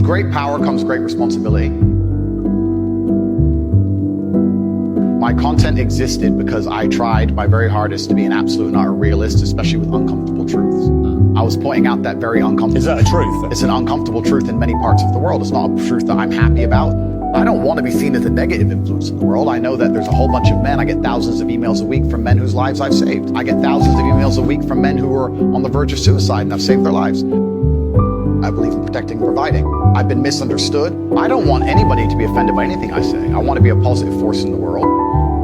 great power comes great responsibility. My content existed because I tried my very hardest to be an absolute and utter realist, especially with uncomfortable truths. I was pointing out that very uncomfortable... Is that a truth? It's an uncomfortable truth in many parts of the world. It's not a truth that I'm happy about. I don't want to be seen as a negative influence in the world. I know that there's a whole bunch of men. I get thousands of emails a week from men whose lives I've saved. I get thousands of emails a week from men who are on the verge of suicide and I've saved their lives. I believe in protecting and providing. I've been misunderstood. I don't want anybody to be offended by anything I say. I want to be a positive force in the world.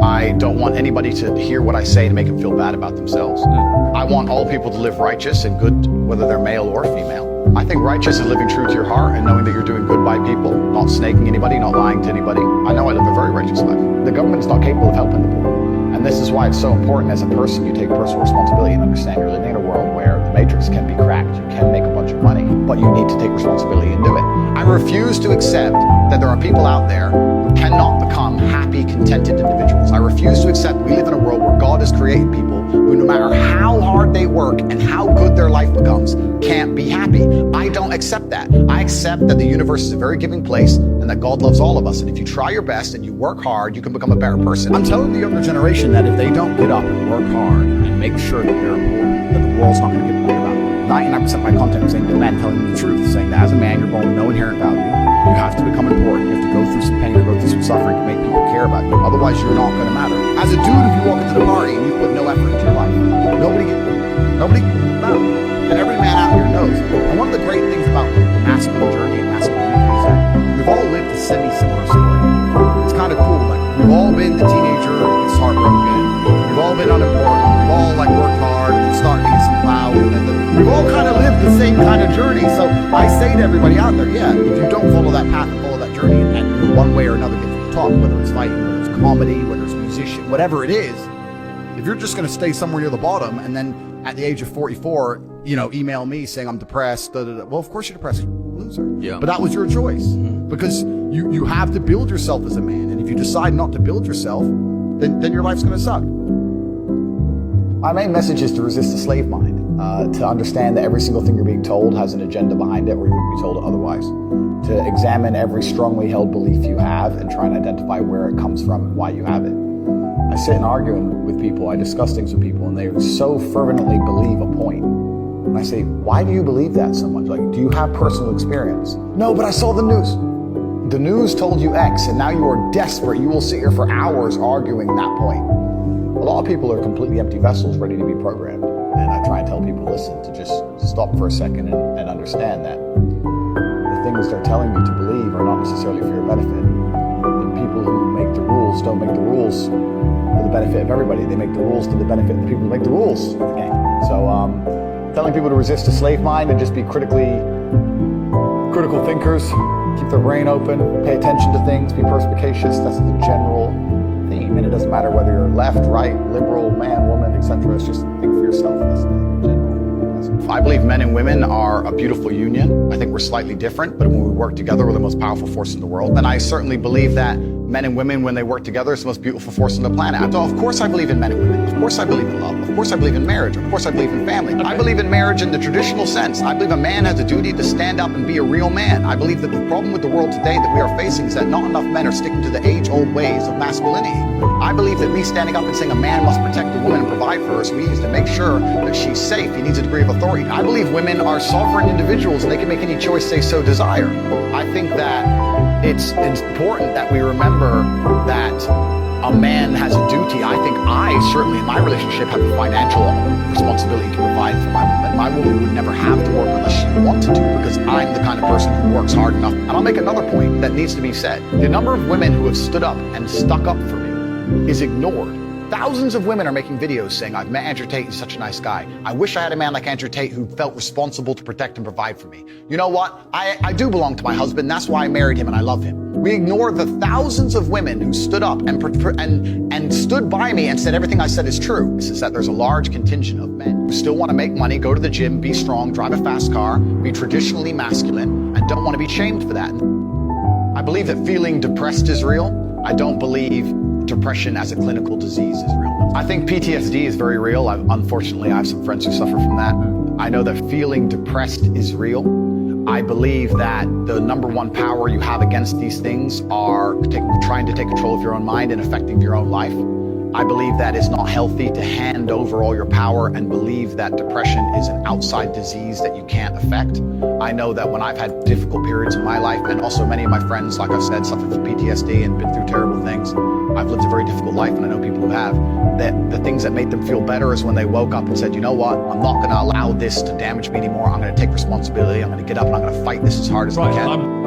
I don't want anybody to hear what I say to make them feel bad about themselves. I want all people to live righteous and good, whether they're male or female. I think righteous is living true to your heart and knowing that you're doing good by people, not snaking anybody, not lying to anybody. I know I live a very righteous life. The government is not capable of helping the poor. And this is why it's so important as a person you take personal responsibility and understand you're living in a world where the matrix can be cracked. You can make a bunch of money, but you need to take responsibility and do it. I refuse to accept that there are people out there who cannot become happy, contented individuals. I refuse to accept we live in a world where God has created people who, no matter how hard they work and how good their life becomes, can't be happy. I don't accept that. I accept that the universe is a very giving place and that God loves all of us. And if you try your best and you work hard, you can become a better person. I'm telling the younger generation that if they don't get up and work hard and make sure that they're important, that the world's not going to give a about it. 99% of my content is aimed at men telling them the truth, saying that as a man, you're born with no inherent value. You have to become important. You have to go through some pain or go through some suffering to make people care about you. Otherwise, you're not going to matter. As a dude, if you walk into the party and you put no effort into your life, nobody matters. And every man out here knows. And one of the great things about the masculine journey and masculine unity is that we've all lived a semi-similar story. It's kind of cool. Like, we've all been the teenager who gets heartbroken. We've all been unimportant. We've all worked hard and started to get some clout. And we've all kind of lived the same kind of journey. So I say to everybody out there, yeah, if you don't follow that path and follow that journey and one way or another get to the top, whether it's fighting, whether it's comedy, whether it's musician, whatever it is, if you're just going to stay somewhere near the bottom and then at the age of 44, email me saying I'm depressed, well, of course you're depressed, loser. Yeah. But that was your choice because you have to build yourself as a man. And if you decide not to build yourself, then your life's going to suck. My main message is to resist the slave mind, to understand that every single thing you're being told has an agenda behind it or you wouldn't be told it otherwise. To examine every strongly held belief you have and try and identify where it comes from and why you have it. I sit and argue with people, I discuss things with people, and they so fervently believe a point. And I say, why do you believe that so much? Like, do you have personal experience? No, but I saw the news. The news told you X, and now you are desperate. You will sit here for hours arguing that point. A lot of people are completely empty vessels ready to be programmed. And I try and tell people, listen, to just stop for a second and understand that the things they're telling you to believe are not necessarily for your benefit. The people who make the rules don't make the rules for the benefit of everybody. They make the rules to the benefit of the people who make the rules of the game. So telling people to resist the slave mind and just be critical thinkers, keep their brain open, pay attention to things, be perspicacious, that's the general theme. And it doesn't matter whether you're left, right, liberal, man, woman, etc. It's just think for yourself. That's the general message. I believe men and women are a beautiful union. I think we're slightly different, but when we work together, we're the most powerful force in the world. And I certainly believe that men and women, when they work together, is the most beautiful force on the planet. So of course I believe in men and women. Of course I believe in love. Of course I believe in marriage. Of course I believe in family. I believe in marriage in the traditional sense. I believe a man has a duty to stand up and be a real man. I believe that the problem with the world today that we are facing is that not enough men are sticking to the age-old ways of masculinity. I believe that me standing up and saying a man must protect the woman and provide for her, so he needs to make sure that she's safe. He needs a degree of authority. I believe women are sovereign individuals and they can make any choice they so desire. I think that it's important that we remember that a man has a duty. I think I, certainly in my relationship, have the financial responsibility to provide for my woman. My woman would never have to work unless she wanted to because I'm the kind of person who works hard enough. And I'll make another point that needs to be said. The number of women who have stood up and stuck up for me is ignored. Thousands of women are making videos saying, I've met Andrew Tate, he's such a nice guy. I wish I had a man like Andrew Tate who felt responsible to protect and provide for me. You know what? I do belong to my husband, that's why I married him and I love him. We ignore the thousands of women who stood up and stood by me and said everything I said is true. This is that there's a large contingent of men who still want to make money, go to the gym, be strong, drive a fast car, be traditionally masculine, and don't want to be shamed for that. I believe that feeling depressed is real. I don't believe depression as a clinical disease is real. I think PTSD is very real. Unfortunately, I have some friends who suffer from that. I know that feeling depressed is real. I believe that the number one power you have against these things are trying to take control of your own mind and affecting your own life. I believe that it's not healthy to hand over all your power and believe that depression is an outside disease that you can't affect. I know that when I've had difficult periods in my life, and also many of my friends, like I've said, suffered from PTSD and been through terrible things. I've lived a very difficult life, and I know people who have, that the things that made them feel better is when they woke up and said, you know what, I'm not going to allow this to damage me anymore. I'm going to take responsibility. I'm going to get up and I'm going to fight this as hard as I can.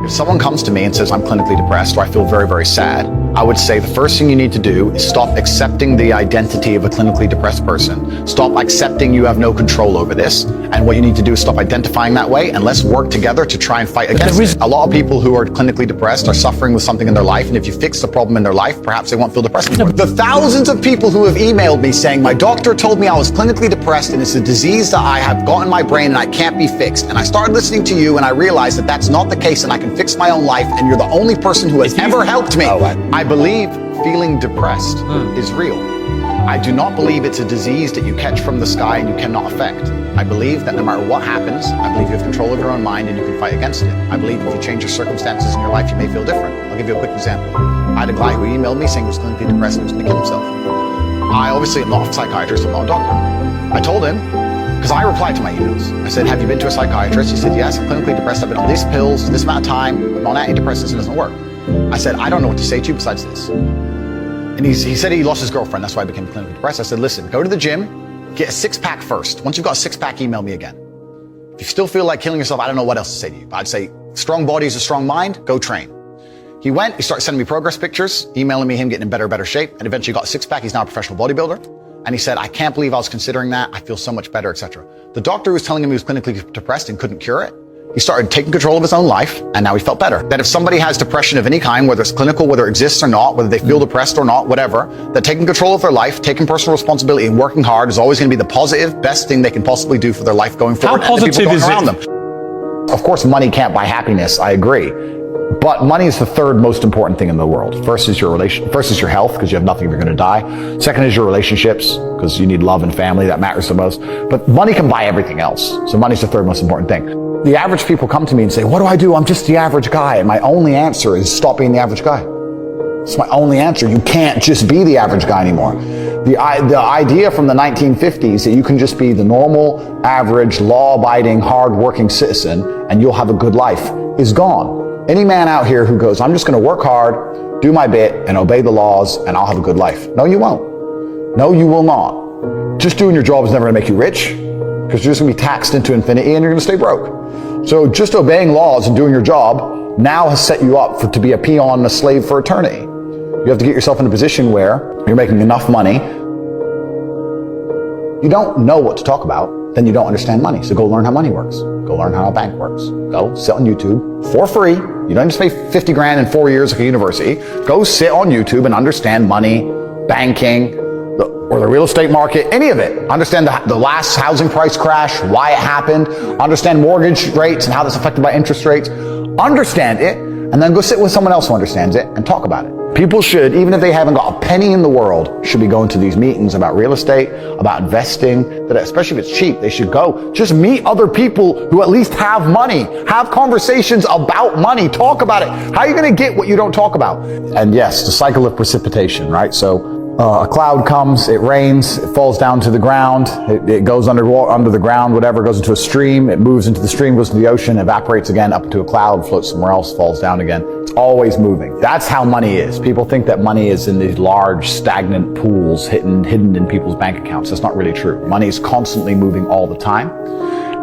If someone comes to me and says I'm clinically depressed or I feel very, very sad, I would say the first thing you need to do is stop accepting the identity of a clinically depressed person. Stop accepting you have no control over this. And what you need to do is stop identifying that way, and let's work together to try and fight against it. A lot of people who are clinically depressed are suffering with something in their life, and if you fix the problem in their life, perhaps they won't feel depressed anymore. The thousands of people who have emailed me saying, my doctor told me I was clinically depressed and it's a disease that I have got in my brain and I can't be fixed. And I started listening to you and I realized that that's not the case and I can fix my own life, and you're the only person who has ever helped me. I believe feeling depressed is real. I do not believe it's a disease that you catch from the sky and you cannot affect. I believe that no matter what happens, I believe you have control of your own mind and you can fight against it. I believe if you change your circumstances in your life, you may feel different. I'll give you a quick example. I had a guy who emailed me saying he was clinically depressed and he was going to kill himself. I obviously am not a psychiatrist, I'm not a doctor. I told him, because I replied to my emails. I said, have you been to a psychiatrist? He said, yes, I'm clinically depressed. I've been on these pills, this amount of time. I'm on antidepressants and it doesn't work. I said, I don't know what to say to you besides this. And he said he lost his girlfriend. That's why I became clinically depressed. I said, listen, go to the gym, get a six-pack first. Once you've got a six-pack, email me again. If you still feel like killing yourself, I don't know what else to say to you. But I'd say, strong body is a strong mind, go train. He went, he started sending me progress pictures, emailing me him getting in better shape, and eventually got a six-pack. He's now a professional bodybuilder. And he said, I can't believe I was considering that. I feel so much better, etc. The doctor who was telling him he was clinically depressed and couldn't cure it, he started taking control of his own life, and now he felt better. That if somebody has depression of any kind, whether it's clinical, whether it exists or not, whether they feel depressed or not, whatever, that taking control of their life, taking personal responsibility and working hard is always going to be the positive, best thing they can possibly do for their life going forward. How positive is it? Them. Of course, money can't buy happiness, I agree. But money is the third most important thing in the world. First is your health, because you have nothing if you're going to die. Second is your relationships, because you need love and family, that matters the most. But money can buy everything else. So money's the third most important thing. The average people come to me and say, what do I do? I'm just the average guy. And my only answer is stop being the average guy. It's my only answer. You can't just be the average guy anymore. The idea from the 1950s that you can just be the normal, average, law-abiding, hard-working citizen and you'll have a good life is gone. Any man out here who goes, I'm just going to work hard, do my bit, and obey the laws, and I'll have a good life. No, you won't. No, you will not. Just doing your job is never going to make you rich, because you're just going to be taxed into infinity and you're going to stay broke. So just obeying laws and doing your job now has set you up to be a peon and a slave for eternity. You have to get yourself in a position where you're making enough money. You don't know what to talk about, then you don't understand money. So go learn how money works. Go learn how a bank works. Go sit on YouTube for free. You don't just pay 50 grand in 4 years like a university. Go sit on YouTube and understand money, banking, or the real estate market, any of it. Understand the last housing price crash, why it happened, understand mortgage rates and how that's affected by interest rates. Understand it, and then go sit with someone else who understands it and talk about it. People should, even if they haven't got a penny in the world, should be going to these meetings about real estate, about investing, that especially if it's cheap, they should go. Just meet other people who at least have money. Have conversations about money. Talk about it. How are you going to get what you don't talk about? And yes, the cycle of precipitation, right? So a cloud comes, it rains, it falls down to the ground, it goes under the ground, whatever, goes into a stream, it moves into the stream, goes to the ocean, evaporates again, up into a cloud, floats somewhere else, falls down again. It's always moving. That's how money is. People think that money is in these large, stagnant pools hidden in people's bank accounts. That's not really true. Money is constantly moving all the time.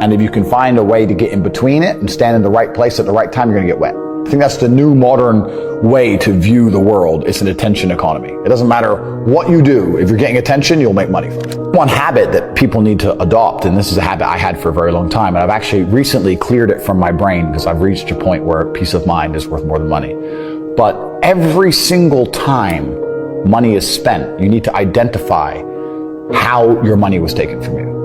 And if you can find a way to get in between it and stand in the right place at the right time, you're going to get wet. I think that's the new modern way to view the world. It's an attention economy. It doesn't matter what you do. If you're getting attention, you'll make money from it. One habit that people need to adopt, and this is a habit I had for a very long time, and I've actually recently cleared it from my brain because I've reached a point where peace of mind is worth more than money. But every single time money is spent, you need to identify how your money was taken from you.